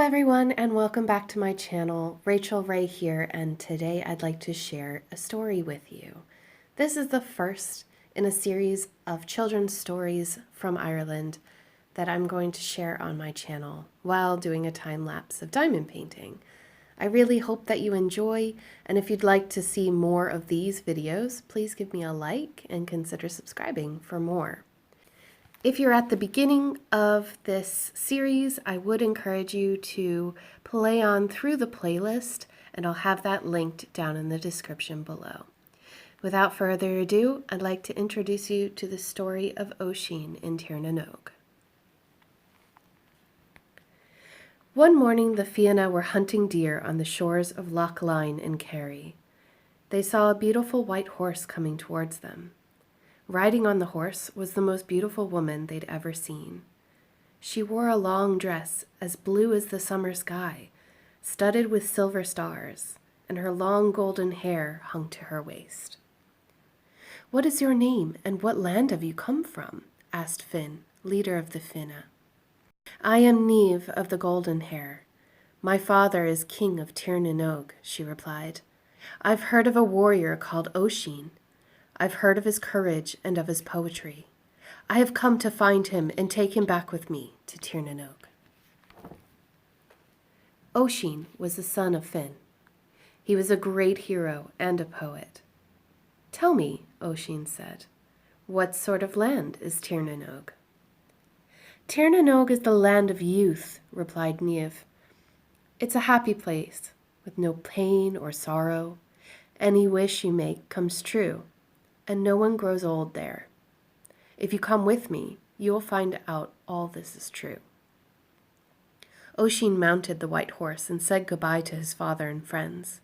everyone, and welcome back to my channel. Rachel Ray here, and today I'd like to share a story with you. This is the first in a series of children's stories from Ireland that I'm going to share on my channel while doing a time lapse of diamond painting. I really hope that you enjoy, and if you'd like to see more of these videos, please give me a like and consider subscribing for more. If you're at the beginning of this series, I would encourage you to play on through the playlist, and I'll have that linked down in the description below. Without further ado, I'd like to introduce you to the story of Oisin in Tir na nÓg. One morning, the Fianna were hunting deer on the shores of Loch Line in Kerry. They saw a beautiful white horse coming towards them. Riding on the horse was the most beautiful woman they'd ever seen. She wore a long dress as blue as the summer sky, studded with silver stars, and her long golden hair hung to her waist. "What is your name, and what land have you come from?" asked Finn, leader of the Fianna. "I am Niamh of the golden hair. My father is king of Tir na nÓg," she replied. "I've heard of a warrior called Oisin. I've heard of his courage and of his poetry. I have come to find him and take him back with me to Tir na nÓg." Oisin was the son of Finn. He was a great hero and a poet. "Tell me," Oisin said, "what sort of land is Tir na nÓg?" "Tir na nÓg is the land of youth," replied Niamh. "It's a happy place, with no pain or sorrow. Any wish you make comes true, and no one grows old there. If you come with me, you will find out all this is true." Oisin mounted the white horse and said goodbye to his father and friends.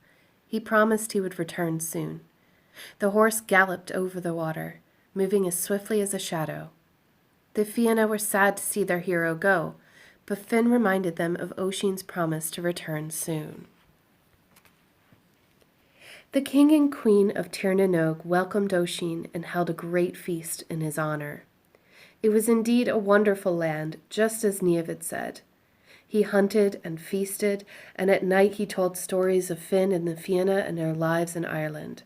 He promised he would return soon. The horse galloped over the water, moving as swiftly as a shadow. The Fianna were sad to see their hero go, but Finn reminded them of Oisin's promise to return soon. The king and queen of Tir na nÓg welcomed Oisin and held a great feast in his honor. It was indeed a wonderful land, just as Niamh had said. He hunted and feasted, and at night he told stories of Finn and the Fianna and their lives in Ireland.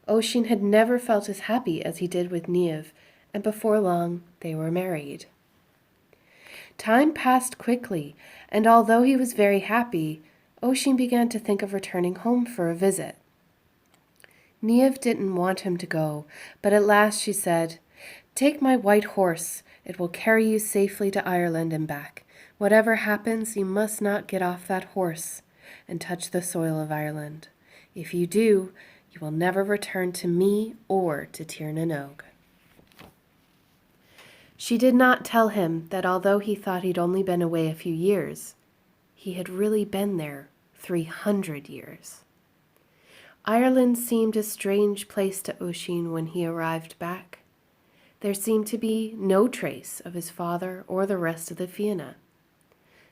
Oisin had never felt as happy as he did with Niamh, and before long they were married. Time passed quickly, and although he was very happy, Oisin began to think of returning home for a visit. Niamh didn't want him to go, but at last she said, "Take my white horse. It will carry you safely to Ireland and back. Whatever happens, you must not get off that horse and touch the soil of Ireland. If you do, you will never return to me or to Tir na nÓg." She did not tell him that although he thought he'd only been away a few years, he had really been there 300 years. Ireland seemed a strange place to Oisin when he arrived back. There seemed to be no trace of his father or the rest of the Fianna.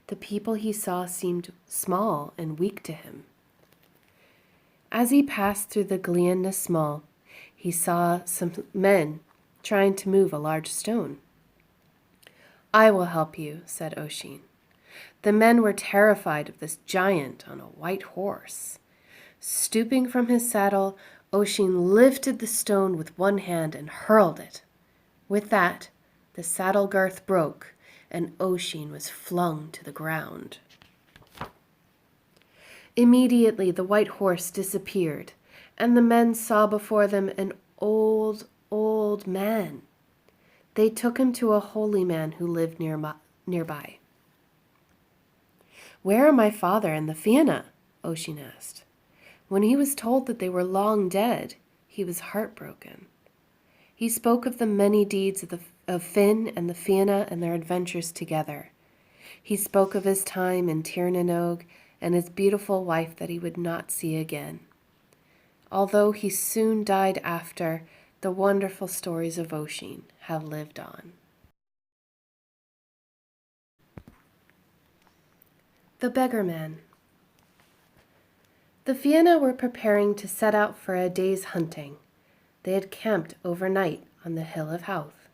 The people he saw seemed small and weak to him. As he passed through the Glian na Small, he saw some men trying to move a large stone. "I will help you," said Oisin. The men were terrified of this giant on a white horse. Stooping from his saddle, Oisin lifted the stone with one hand and hurled it. With that, the saddle girth broke, and Oisin was flung to the ground. Immediately, the white horse disappeared, and the men saw before them an old, old man. They took him to a holy man who lived nearby. "Where are my father and the Fianna?" Oisin asked. When he was told that they were long dead, he was heartbroken. He spoke of the many deeds of Finn and the Fianna and their adventures together. He spoke of his time in Tir na nÓg and his beautiful wife that he would not see again. Although he soon died after, the wonderful stories of Oisin have lived on. The Beggerman. The Fianna were preparing to set out for a day's hunting. They had camped overnight on the hill of Howth.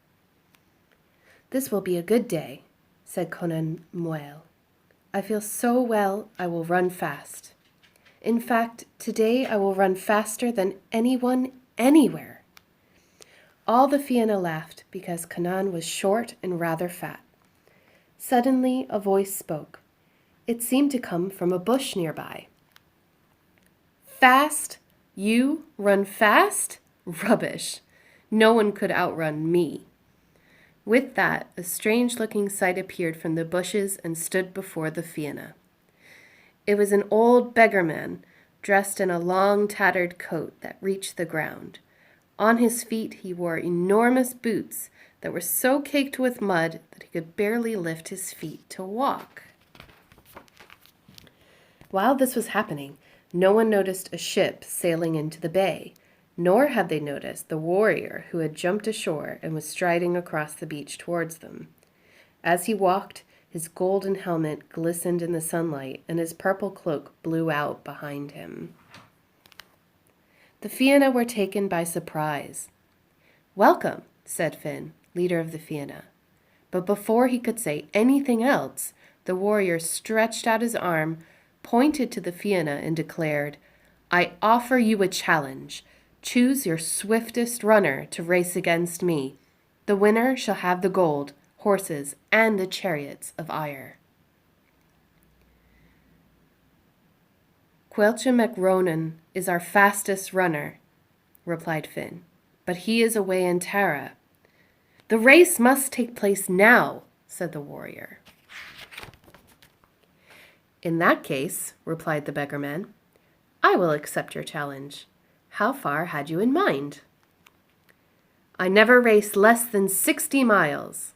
"This will be a good day," said Conan Moel. I feel so well, I will run fast. In fact, today I will run faster than anyone anywhere. All the Fianna laughed because Canaan was short and rather fat. Suddenly a voice spoke. It seemed to come from a bush nearby. Fast? You run fast? Rubbish. No one could outrun me. With that, a strange-looking sight appeared from the bushes and stood before the Fianna. It was an old beggarman, dressed in a long, tattered coat that reached the ground. On his feet he wore enormous boots that were so caked with mud that he could barely lift his feet to walk. While this was happening, no one noticed a ship sailing into the bay, nor had they noticed the warrior who had jumped ashore and was striding across the beach towards them. As he walked, his golden helmet glistened in the sunlight, and his purple cloak blew out behind him. The Fianna were taken by surprise. "Welcome," said Finn, leader of the Fianna. But before he could say anything else, the warrior stretched out his arm, pointed to the Fianna, and declared, "I offer you a challenge. Choose your swiftest runner to race against me. The winner shall have the gold, horses, and the chariots of Ire." "Quelcha MacRonan is our fastest runner," replied Finn, "but he is away in Tara." "The race must take place now," said the warrior. "In that case," replied the beggarman, "I will accept your challenge. How far had you in mind?" "I never race less than 60 miles.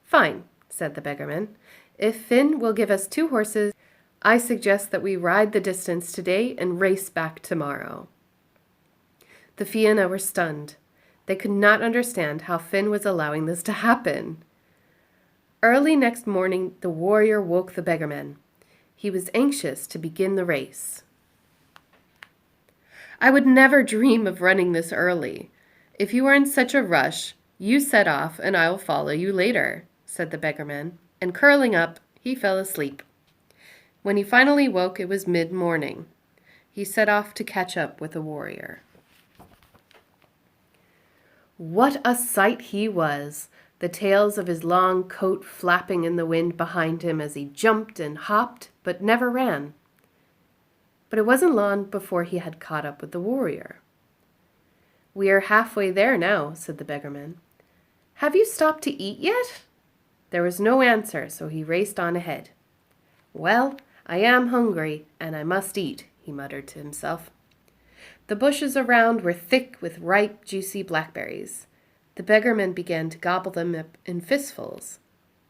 "Fine," said the beggarman. "If Finn will give us 2 horses, I suggest that we ride the distance today and race back tomorrow." The Fianna were stunned. They could not understand how Finn was allowing this to happen. Early next morning, the warrior woke the beggarman. He was anxious to begin the race. "I would never dream of running this early. If you are in such a rush, you set off and I will follow you later," said the beggarman, and curling up, he fell asleep. When he finally woke, it was mid-morning. He set off to catch up with the warrior. What a sight he was! The tails of his long coat flapping in the wind behind him as he jumped and hopped, but never ran. But it wasn't long before he had caught up with the warrior. "We are halfway there now," said the beggarman. "Have you stopped to eat yet?" There was no answer, so he raced on ahead. "Well, I am hungry, and I must eat," he muttered to himself. The bushes around were thick with ripe, juicy blackberries. The beggarman began to gobble them up in fistfuls.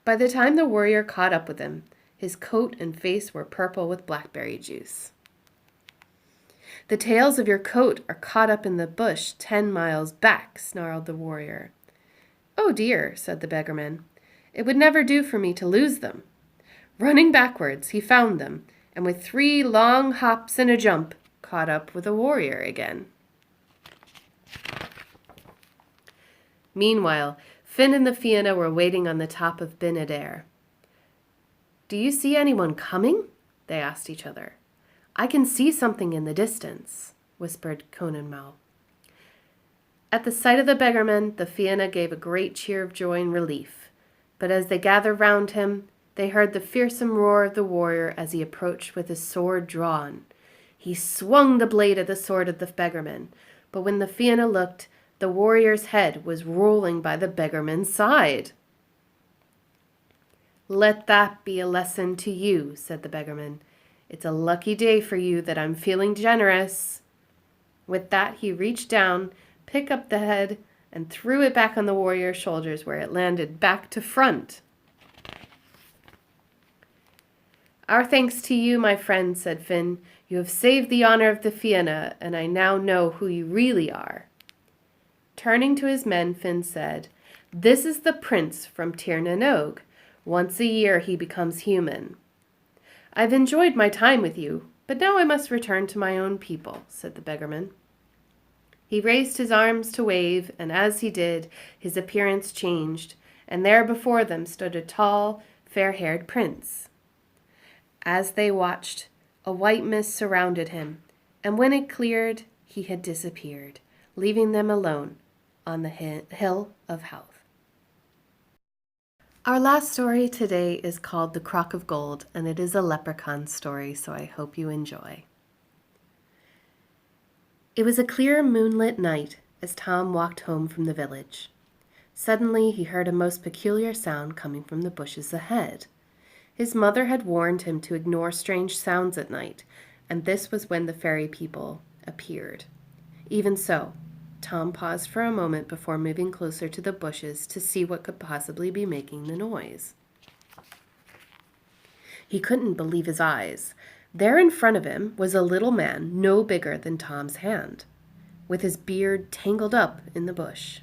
By the time the warrior caught up with him, his coat and face were purple with blackberry juice. "The tails of your coat are caught up in the bush 10 miles back," snarled the warrior. "Oh dear," said the beggarman. "It would never do for me to lose them." Running backwards, he found them, and with 3 long hops and a jump, caught up with the warrior again. Meanwhile, Finn and the Fianna were waiting on the top of Bin Adair. "Do you see anyone coming?" they asked each other. "I can see something in the distance," whispered Conan Mal. At the sight of the beggarman, the Fianna gave a great cheer of joy and relief. But as they gathered round him, they heard the fearsome roar of the warrior as he approached with his sword drawn. He swung the blade of the sword at the beggarman, but when the Fianna looked, the warrior's head was rolling by the beggarman's side. "Let that be a lesson to you," said the beggarman. "It's a lucky day for you that I'm feeling generous." With that, he reached down, picked up the head, and threw it back on the warrior's shoulders, where it landed back to front. "Our thanks to you, my friend," said Finn. "You have saved the honor of the Fianna, and I now know who you really are." Turning to his men, Finn said, "This is the prince from Tir na Nog. Once a year he becomes human." "I've enjoyed my time with you, but now I must return to my own people," said the beggarman. He raised his arms to wave, and as he did, his appearance changed, and there before them stood a tall, fair-haired prince. As they watched, a white mist surrounded him, and when it cleared, he had disappeared, leaving them alone on the hill of health. Our last story today is called The Crock of Gold, and it is a leprechaun story, so I hope you enjoy. It was a clear moonlit night as Tom walked home from the village. Suddenly he heard a most peculiar sound coming from the bushes ahead. His mother had warned him to ignore strange sounds at night, and this was when the fairy people appeared. Even so, Tom paused for a moment before moving closer to the bushes to see what could possibly be making the noise. He couldn't believe his eyes. There in front of him was a little man no bigger than Tom's hand, with his beard tangled up in the bush.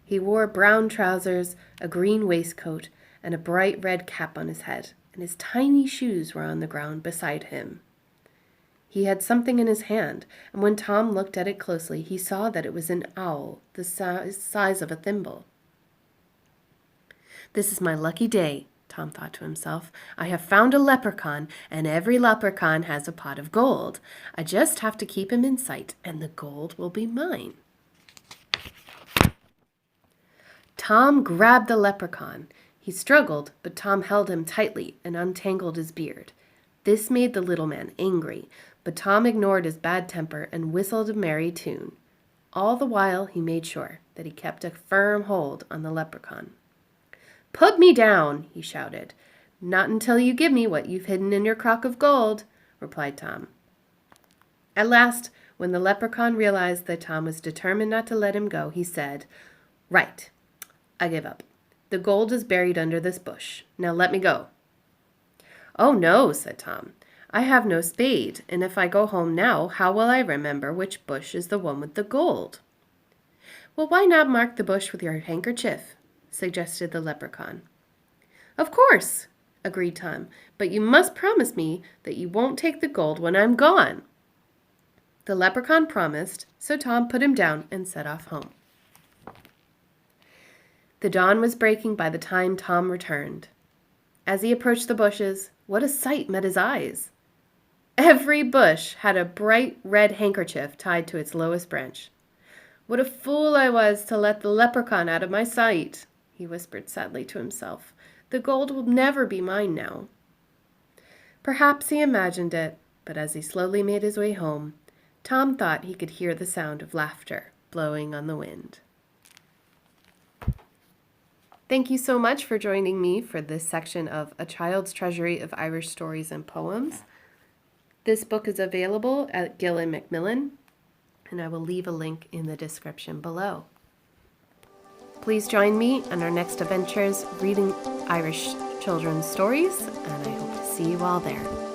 He wore brown trousers, a green waistcoat, and a bright red cap on his head, and his tiny shoes were on the ground beside him. He had something in his hand, and when Tom looked at it closely, he saw that it was an owl the size of a thimble. "This is my lucky day," Tom thought to himself. "I have found a leprechaun, and every leprechaun has a pot of gold. I just have to keep him in sight, and the gold will be mine." Tom grabbed the leprechaun. He struggled, but Tom held him tightly and untangled his beard. This made the little man angry, but Tom ignored his bad temper and whistled a merry tune. All the while he made sure that he kept a firm hold on the leprechaun. "Put me down," he shouted. "Not until you give me what you've hidden in your crock of gold," replied Tom. At last, when the leprechaun realized that Tom was determined not to let him go, he said, "Right, I give up. The gold is buried under this bush. Now let me go." "Oh, no," said Tom. "I have no spade, and if I go home now, how will I remember which bush is the one with the gold?" "Well, why not mark the bush with your handkerchief?" suggested the leprechaun. "Of course," agreed Tom, "but you must promise me that you won't take the gold when I'm gone." The leprechaun promised, so Tom put him down and set off home. The dawn was breaking by the time Tom returned. As he approached the bushes, what a sight met his eyes! Every bush had a bright red handkerchief tied to its lowest branch. "What a fool I was to let the leprechaun out of my sight," he whispered sadly to himself. "The gold will never be mine now." Perhaps he imagined it, but as he slowly made his way home, Tom thought he could hear the sound of laughter blowing on the wind. Thank you so much for joining me for this section of A Child's Treasury of Irish Stories and Poems. This book is available at Gill & Macmillan, and I will leave a link in the description below. Please join me on our next adventures reading Irish children's stories, and I hope to see you all there.